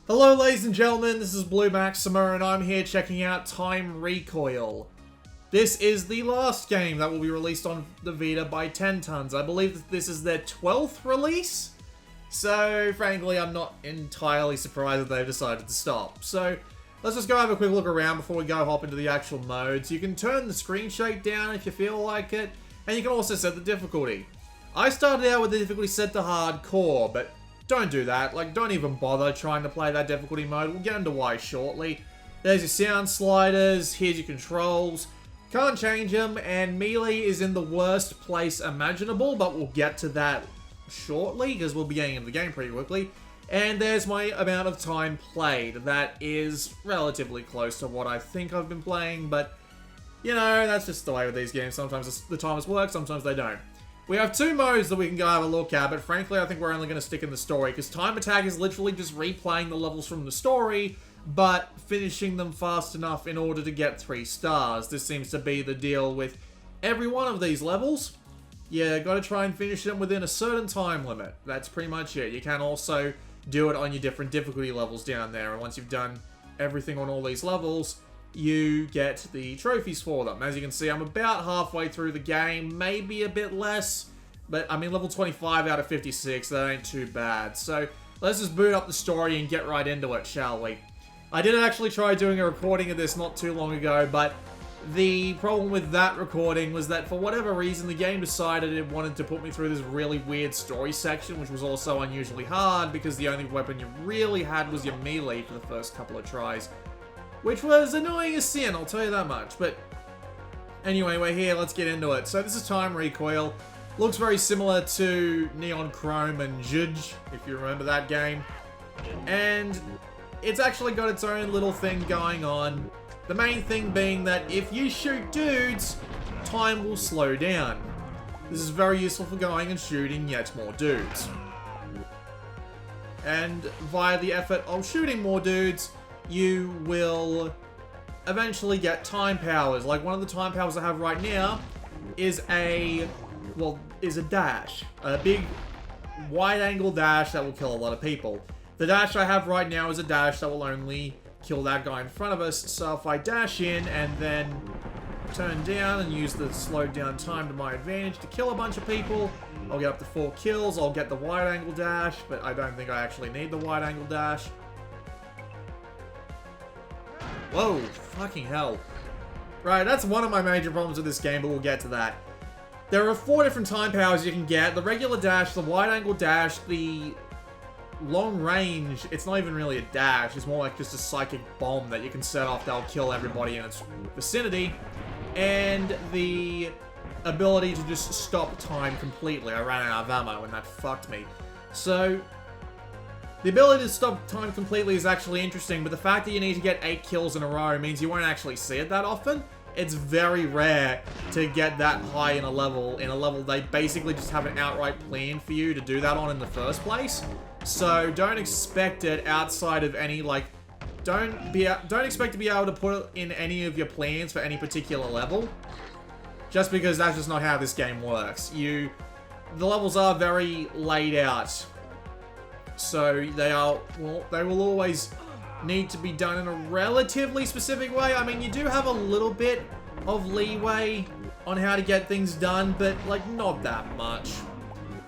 Hello ladies and gentlemen, this is Blue Maxima and I'm here checking out Time Recoil. This is the last game that will be released on the Vita by 10 Tons. I believe that this is their 12th release, so frankly I'm not entirely surprised that they've decided to stop. So let's just go have a quick look around before we go hop into the actual modes. You can turn the screen shake down if you feel like it, and you can also set the difficulty. I started out with the difficulty set to hardcore, but don't do that. Like, don't even bother trying to play that difficulty mode. We'll get into why shortly. There's your sound sliders. Here's your controls. Can't change them, and melee is in the worst place imaginable, but we'll get to that shortly, because we'll be getting into the game pretty quickly. And there's my amount of time played. That is relatively close to what I think I've been playing, but, you know, that's just the way with these games. Sometimes the timers work, sometimes they don't. We have two modes that we can go have a look at, but frankly I think we're only going to stick in the story, because Time Attack is literally just replaying the levels from the story, but finishing them fast enough in order to get 3 stars. This seems to be the deal with every one of these levels. You got to try and finish them within a certain time limit. That's pretty much it. You can also do it on your different difficulty levels down there, and once you've done everything on all these levels, you get the trophies for them. As you can see, I'm about halfway through the game, maybe a bit less, but I mean level 25 out of 56, that ain't too bad. So let's just boot up the story and get right into it, shall we? I did actually try doing a recording of this not too long ago, but the problem with that recording was that for whatever reason the game decided it wanted to put me through this really weird story section, which was also unusually hard because the only weapon you really had was your melee for the first couple of tries. Which was annoying as sin, I'll tell you that much. But anyway, we're here, let's get into it. So this is Time Recoil. Looks very similar to Neon Chrome and Judge, if you remember that game. And it's actually got its own little thing going on. The main thing being that if you shoot dudes, time will slow down. This is very useful for going and shooting yet more dudes. And via the effort of shooting more dudes, you will eventually get time powers. Like one of the time powers I have right now is a dash. A big wide angle dash that will kill a lot of people. The dash I have right now is a dash that will only kill that guy in front of us. So if I dash in and then turn down and use the slowed down time to my advantage to kill a bunch of people, I'll get up to 4 kills. I'll get the wide angle dash, but I don't think I actually need the wide angle dash. Whoa, fucking hell. Right, that's one of my major problems with this game, but we'll get to that. There are 4 different time powers you can get. The regular dash, the wide angle dash, the long range, it's not even really a dash, it's more like just a psychic bomb that you can set off that'll kill everybody in its vicinity. And the ability to just stop time completely. I ran out of ammo and that fucked me. So the ability to stop time completely is actually interesting, but the fact that you need to get 8 kills in a row means you won't actually see it that often. It's very rare to get that high in a level. They basically just have an outright plan for you to do that on in the first place. So don't expect it outside of any, like, don't expect to be able to put in any of your plans for any particular level. Just because that's just not how this game works. The levels are very laid out. So they will always need to be done in a relatively specific way. I mean, you do have a little bit of leeway on how to get things done, but like not that much.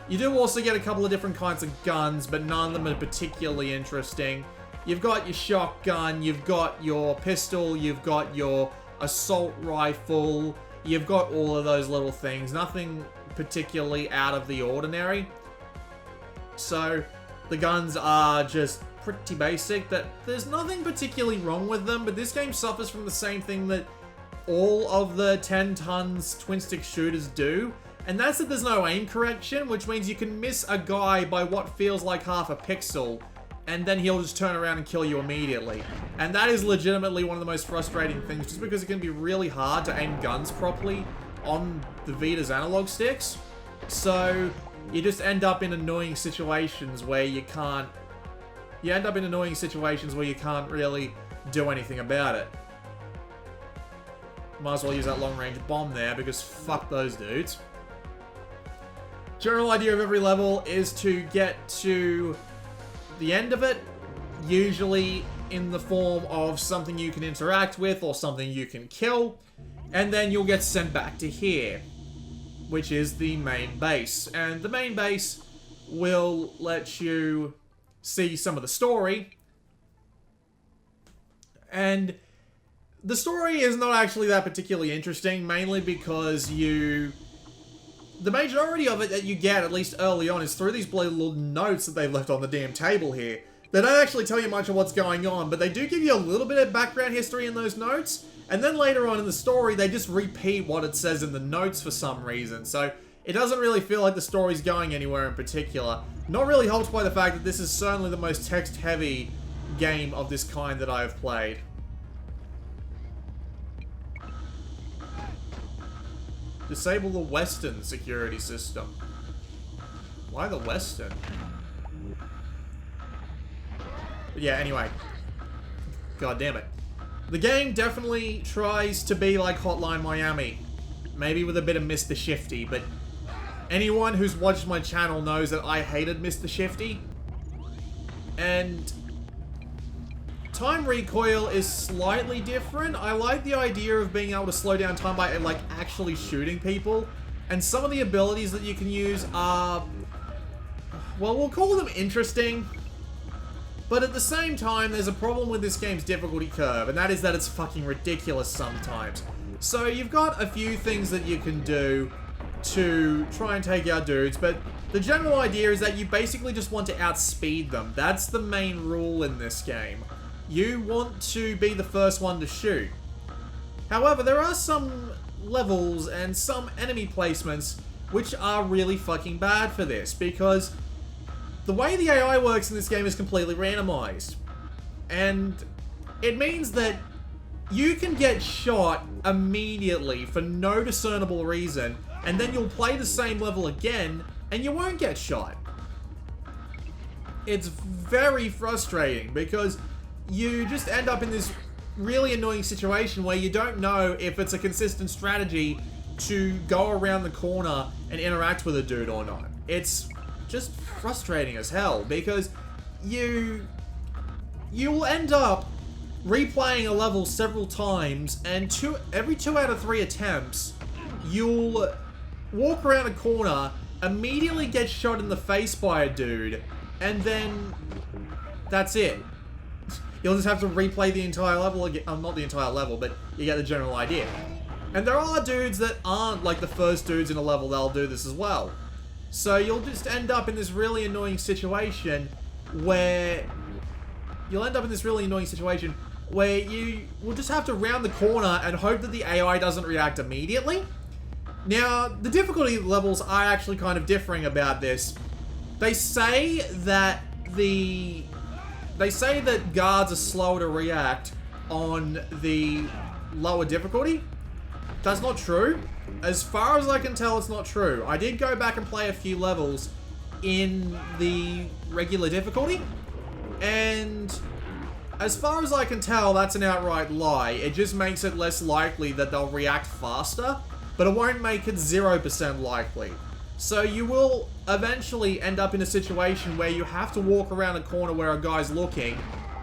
You do also get a couple of different kinds of guns, but none of them are particularly interesting. You've got your shotgun, you've got your pistol, you've got your assault rifle, you've got all of those little things. Nothing particularly out of the ordinary. So the guns are just pretty basic, that there's nothing particularly wrong with them, but this game suffers from the same thing that all of the 10 tons twin stick shooters do, and that's that there's no aim correction, which means you can miss a guy by what feels like half a pixel, and then he'll just turn around and kill you immediately. And that is legitimately one of the most frustrating things, just because it can be really hard to aim guns properly on the Vita's analog sticks. So you just end up in annoying situations where you can't really do anything about it. Might as well use that long-range bomb there, because fuck those dudes. General idea of every level is to get to the end of it, usually in the form of something you can interact with or something you can kill, and then you'll get sent back to here, which is the main base. And the main base will let you see some of the story, and the story is not actually that particularly interesting, mainly because the majority of it that you get, at least early on, is through these bloody little notes that they've left on the damn table here. They don't actually tell you much of what's going on, but they do give you a little bit of background history in those notes, and then later on in the story, they just repeat what it says in the notes for some reason, so it doesn't really feel like the story's going anywhere in particular. Not really helped by the fact that this is certainly the most text-heavy game of this kind that I have played. Disable the Western security system. Why the Western? But yeah, anyway. God damn it. The game definitely tries to be like Hotline Miami. Maybe with a bit of Mr. Shifty, but anyone who's watched my channel knows that I hated Mr. Shifty. And Time Recoil is slightly different. I like the idea of being able to slow down time by, like, actually shooting people. And some of the abilities that you can use are, well, we'll call them interesting. But at the same time, there's a problem with this game's difficulty curve, and that is that it's fucking ridiculous sometimes. So you've got a few things that you can do to try and take out dudes, but the general idea is that you basically just want to outspeed them. That's the main rule in this game. You want to be the first one to shoot. However, there are some levels and some enemy placements which are really fucking bad for this, because the way the AI works in this game is completely randomized. And it means that you can get shot immediately for no discernible reason, and then you'll play the same level again, and you won't get shot. It's very frustrating, because you just end up in this really annoying situation where you don't know if it's a consistent strategy to go around the corner and interact with a dude or not. It's just frustrating as hell, because you'll end up replaying a level several times, and every 2 out of 3 attempts, you'll walk around a corner, immediately get shot in the face by a dude, and then that's it. You'll just have to replay the entire level again. Not the entire level, but you get the general idea. And there are dudes that aren't like the first dudes in a level that'll do this as well. So you'll just end up in this really annoying situation where you will just have to round the corner and hope that the AI doesn't react immediately. Now, the difficulty levels are actually kind of differing about this. They say that guards are slower to react on the lower difficulty. That's not true. As far as I can tell, it's not true. I did go back and play a few levels in the regular difficulty, and as far as I can tell, that's an outright lie. It just makes it less likely that they'll react faster, but it won't make it 0% likely. So you will eventually end up in a situation where you have to walk around a corner where a guy's looking,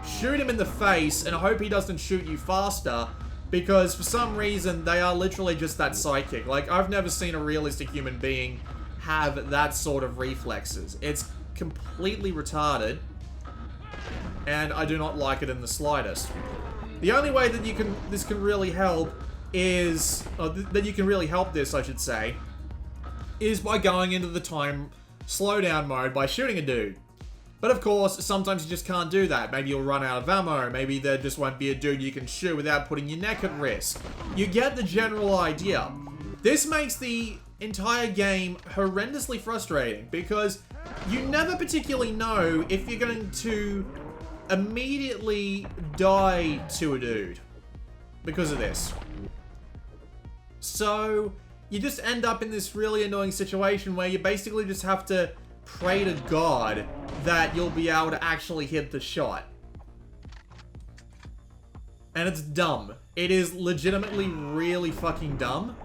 shoot him in the face, and hope he doesn't shoot you faster, because for some reason, they are literally just that psychic. Like, I've never seen a realistic human being have that sort of reflexes. It's completely retarded, and I do not like it in the slightest. The only way that this can really help is, that you can really help this, I should say, is by going into the time slowdown mode by shooting a dude. But of course, sometimes you just can't do that. Maybe you'll run out of ammo, maybe there just won't be a dude you can shoot without putting your neck at risk. You get the general idea. This makes the entire game horrendously frustrating, because you never particularly know if you're going to immediately die to a dude because of this. So you just end up in this really annoying situation where you basically just have to pray to God that you'll be able to actually hit the shot. And it's dumb. It is legitimately really fucking dumb,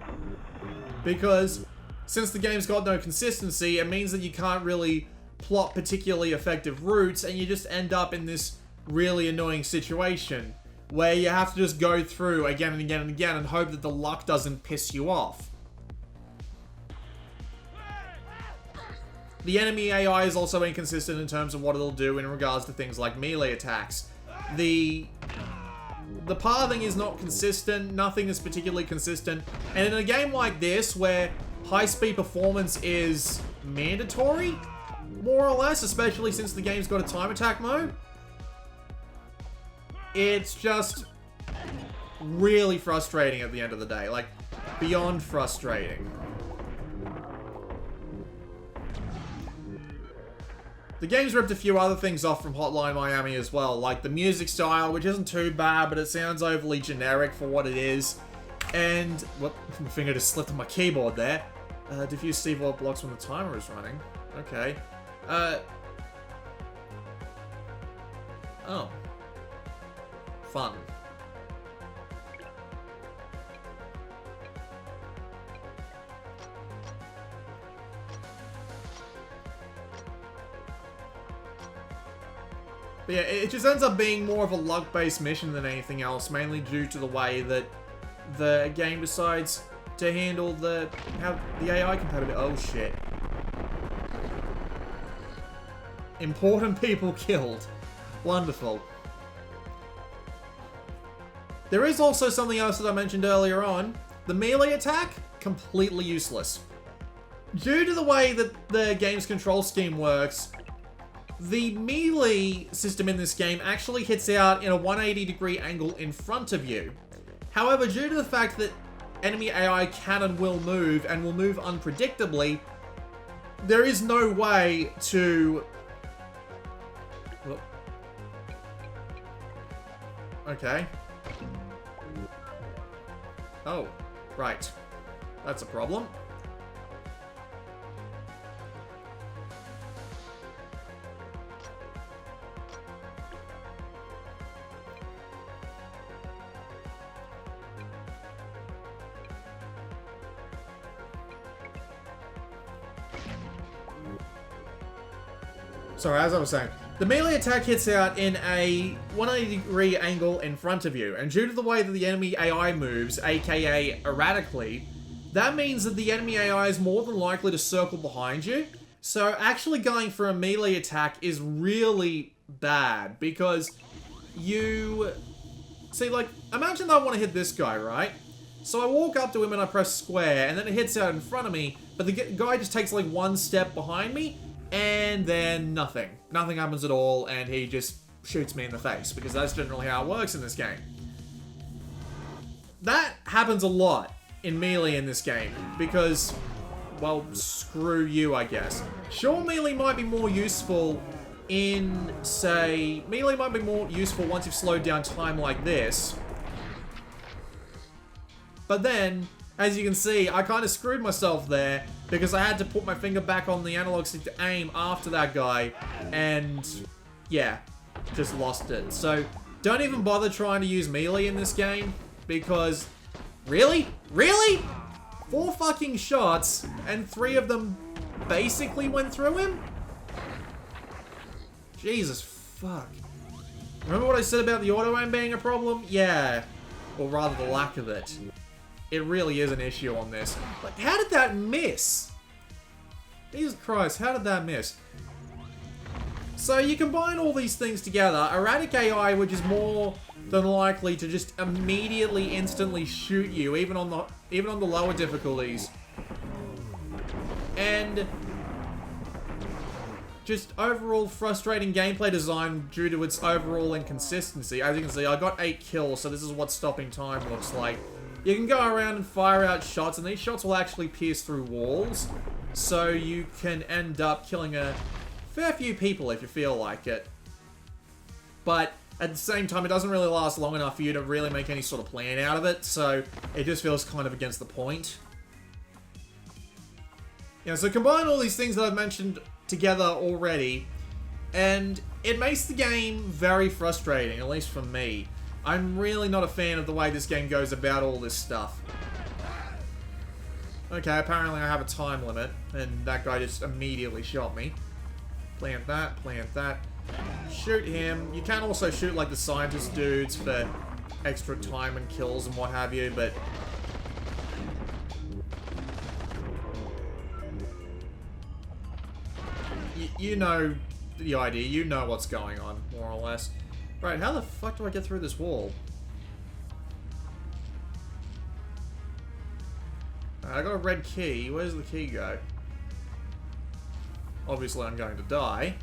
because since the game's got no consistency, it means that you can't really plot particularly effective routes, and you just end up in this really annoying situation where you have to just go through again and again and again and hope that the luck doesn't piss you off. The enemy AI is also inconsistent in terms of what it'll do in regards to things like melee attacks. The pathing is not consistent, nothing is particularly consistent, and in a game like this where high-speed performance is mandatory, more or less, especially since the game's got a time attack mode, it's just really frustrating at the end of the day, like, beyond frustrating. The game's ripped a few other things off from Hotline Miami as well, like the music style, which isn't too bad, but it sounds overly generic for what it is. And, whoop, my finger just slipped on my keyboard there. Diffuse Steve Wall blocks when the timer is running. Okay. Oh. Fun. But yeah, it just ends up being more of a luck-based mission than anything else, mainly due to the way that the game decides to handle the AI compatibility. Oh shit. Important people killed. Wonderful. There is also something else that I mentioned earlier on. The melee attack, completely useless. Due to the way that the game's control scheme works, the melee system in this game actually hits out in a 180-degree angle in front of you. However, due to the fact that enemy AI can and will move unpredictably, there is no way to... Okay. Oh, right. That's a problem. Sorry, as I was saying, the melee attack hits out in a 180-degree angle in front of you, and due to the way that the enemy AI moves, aka erratically, that means that the enemy AI is more than likely to circle behind you. So actually going for a melee attack is really bad, because you... See, like, imagine that I want to hit this guy, right? So I walk up to him and I press square, and then it hits out in front of me, but the guy just takes like one step behind me, and then nothing. Nothing happens at all, and he just shoots me in the face, because that's generally how it works in this game. That happens a lot in melee in this game, because, well, screw you, I guess. Sure, melee might be more useful in, say... Melee might be more useful once you've slowed down time like this. But then, as you can see, I kind of screwed myself there, because I had to put my finger back on the analog stick to aim after that guy, and yeah, just lost it. So, don't even bother trying to use melee in this game, because, really? Really? 4 fucking shots, and 3 of them basically went through him? Jesus fuck. Remember what I said about the auto-aim being a problem? Yeah, or rather the lack of it. It really is an issue on this. Like, how did that miss? Jesus Christ, how did that miss? So you combine all these things together, erratic AI, which is more than likely to just immediately, instantly shoot you, even on the lower difficulties. And just overall frustrating gameplay design due to its overall inconsistency. As you can see, I got 8 kills, so this is what stopping time looks like. You can go around and fire out shots, and these shots will actually pierce through walls, so you can end up killing a fair few people if you feel like it. But at the same time, it doesn't really last long enough for you to really make any sort of plan out of it, so it just feels kind of against the point. Yeah, so combine all these things that I've mentioned together already, and it makes the game very frustrating, at least for me. I'm really not a fan of the way this game goes about all this stuff. Okay, apparently I have a time limit, and that guy just immediately shot me. Plant that, plant that. Shoot him. You can also shoot, like, the scientist dudes for extra time and kills and what have you, but... You know the idea. You know what's going on, more or less. Right, how the fuck do I get through this wall? I got a red key. Where's the key go? Obviously, I'm going to die.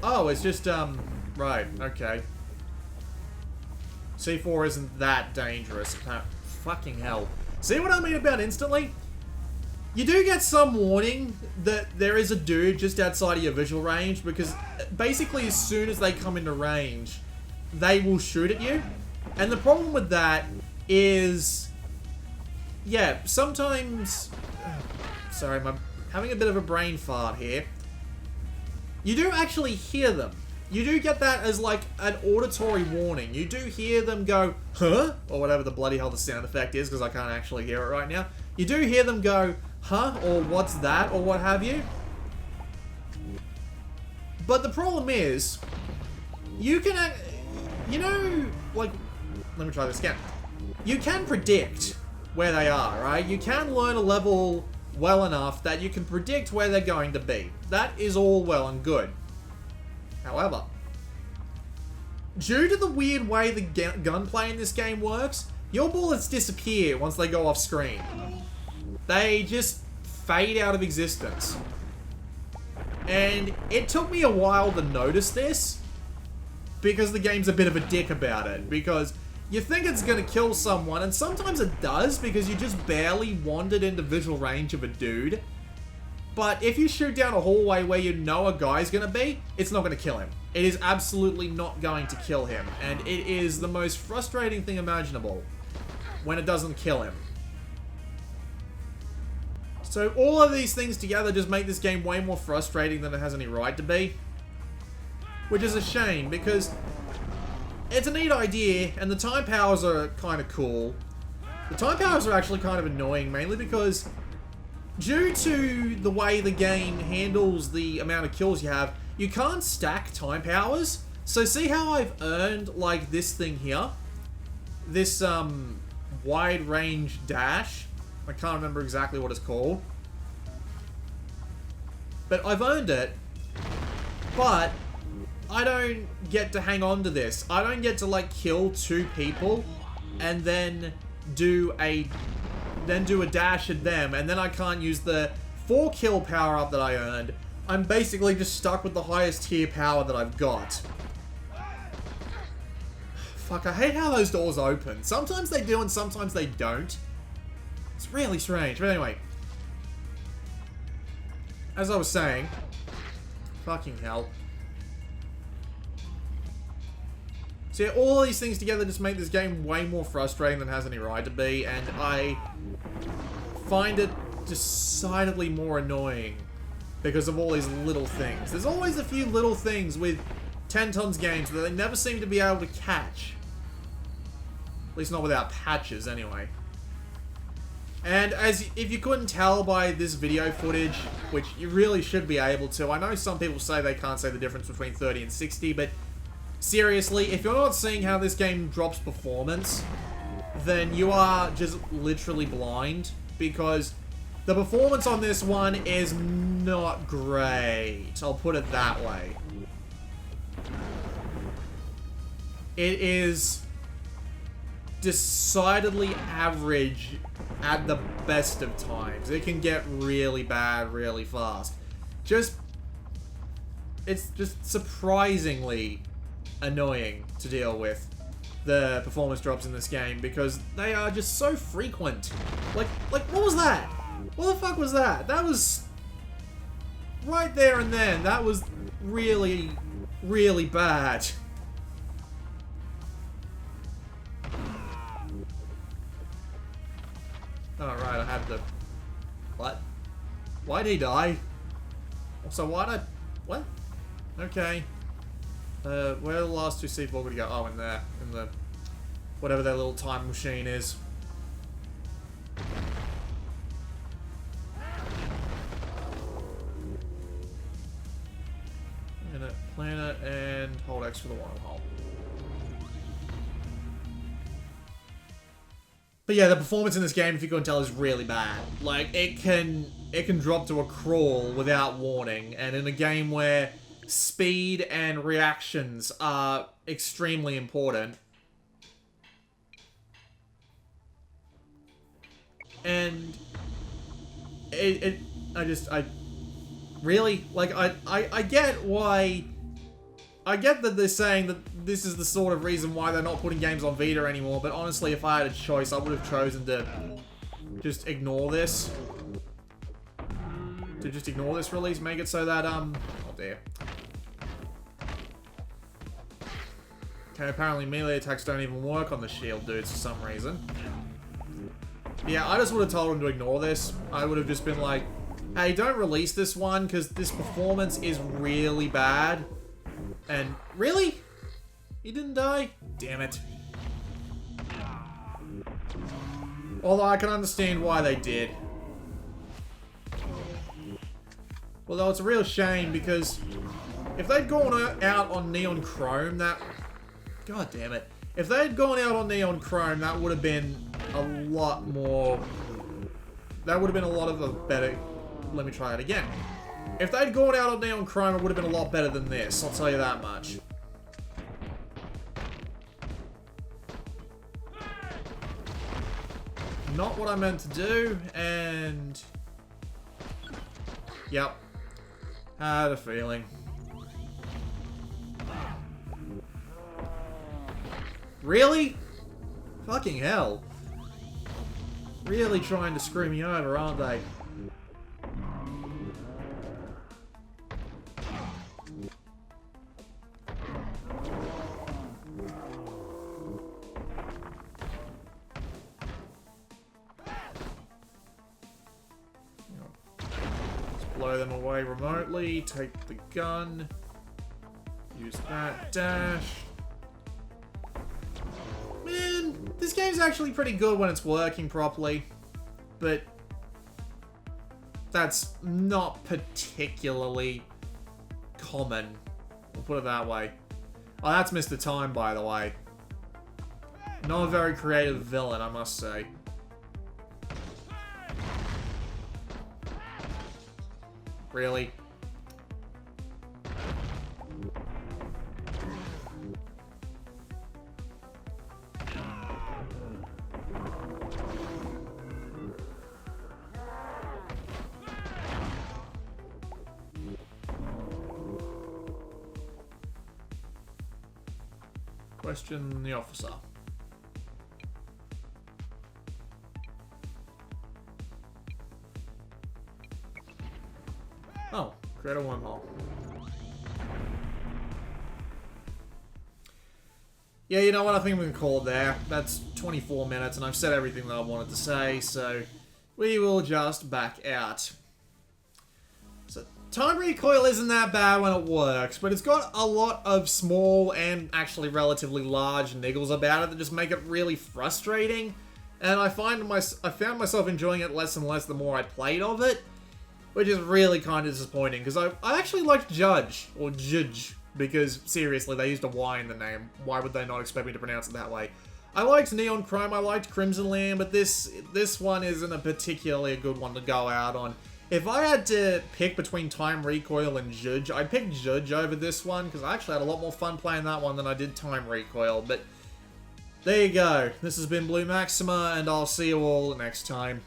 Oh, it's just, right, okay. C4 isn't that dangerous. Fucking hell. See what I mean about instantly? You do get some warning that there is a dude just outside of your visual range, because basically as soon as they come into range, they will shoot at you. And the problem with that is, yeah, sometimes... Sorry, I'm having a bit of a brain fart here. You do actually hear them. You do get that as like an auditory warning. You do hear them go, huh? Or whatever the bloody hell the sound effect is, because I can't actually hear it right now. You do hear them go, huh? Or what's that? Or what have you. But the problem is, you can, you know, like, let me try this again. You can predict where they are, right? You can learn a level well enough that you can predict where they're going to be. That is all well and good. However, due to the weird way the gunplay in this game works, your bullets disappear once they go off screen. They just fade out of existence. And it took me a while to notice this, because the game's a bit of a dick about it. Because you think it's going to kill someone, and sometimes it does, because you just barely wandered into visual range of a dude. But if you shoot down a hallway where you know a guy's going to be, it's not going to kill him. It is absolutely not going to kill him. And it is the most frustrating thing imaginable when it doesn't kill him. So all of these things together just make this game way more frustrating than it has any right to be. Which is a shame, because it's a neat idea, and the time powers are kind of cool. The time powers are actually kind of annoying, mainly because due to the way the game handles the amount of kills you have, you can't stack time powers. So see how I've earned, like, this thing here? This, wide range dash? I can't remember exactly what it's called. But I've earned it. But I don't get to hang on to this. I don't get to, like, kill 2 people and then do a dash at them, and then I can't use the 4 kill power up that I earned. I'm basically just stuck with the highest tier power that I've got. Fuck, I hate how those doors open. Sometimes they do and sometimes they don't. It's really strange. But anyway, as I was saying, fucking hell. So yeah, all these things together just make this game way more frustrating than it has any right to be, and I find it decidedly more annoying because of all these little things. There's always a few little things with 10 tons games that they never seem to be able to catch. At least not without patches, anyway. And if you couldn't tell by this video footage, which you really should be able to, I know some people say they can't say the difference between 30 and 60, but seriously, if you're not seeing how this game drops performance, then you are just literally blind, because the performance on this one is not great. I'll put it that way. It is decidedly average at the best of times. It can get really bad really fast. It's just surprisingly annoying to deal with, the performance drops in this game, because they are just so frequent. Like what was that? What the fuck was that? That was right there and then. That was really, really bad. Alright, I had the... What? Why'd he die? Also, why'd I... What? Okay. Where are the last 2 C4 going to go? Oh, in there. In the... whatever that little time machine is. Planet and hold X for the wormhole. But yeah, the performance in this game, if you couldn't tell, is really bad. Like, it can drop to a crawl without warning, and in a game where speed and reactions are extremely important. And I really, like, I get why, I get that they're saying that this is the sort of reason why they're not putting games on Vita anymore, but honestly, if I had a choice, I would have chosen to just ignore this. To just ignore this release, make it so that, oh dear. Okay, apparently melee attacks don't even work on the shield dudes for some reason. Yeah, I just would have told him to ignore this. I would have just been like, hey, don't release this one, because this performance is really bad. And, really? He didn't die? Damn it. Although I can understand why they did. Although it's a real shame, because if they'd gone out on Neon Chrome, that... God damn it. If they'd gone out on Neon Chrome, that would have been a lot more... That would have been a lot of a better... Let me try it again. If they'd gone out on Neon Chrome, it would have been a lot better than this. I'll tell you that much. Not what I meant to do, and... Yep. Had a feeling. Really? Fucking hell. Really trying to screw me over, aren't they? Blow them away remotely, take the gun, use that dash. Man, this game's actually pretty good when it's working properly, but that's not particularly common. We'll put it that way. Oh, that's Mr. Time, by the way. Not a very creative villain, I must say. Really? Question the officer. Oh, create a wormhole. Yeah, you know what? I think we can call it there. That's 24 minutes, and I've said everything that I wanted to say, so we will just back out. So, Time Recoil isn't that bad when it works, but it's got a lot of small and actually relatively large niggles about it that just make it really frustrating. And I found myself enjoying it less and less the more I played of it. Which is really kind of disappointing, because I actually liked Judge, or Judge, because, seriously, they used a Y in the name. Why would they not expect me to pronounce it that way? I liked Neon Chrome, I liked Crimson Land, but this one isn't a particularly a good one to go out on. If I had to pick between Time Recoil and Judge, I'd pick Judge over this one, because I actually had a lot more fun playing that one than I did Time Recoil, but there you go. This has been Blue Maxima, and I'll see you all next time.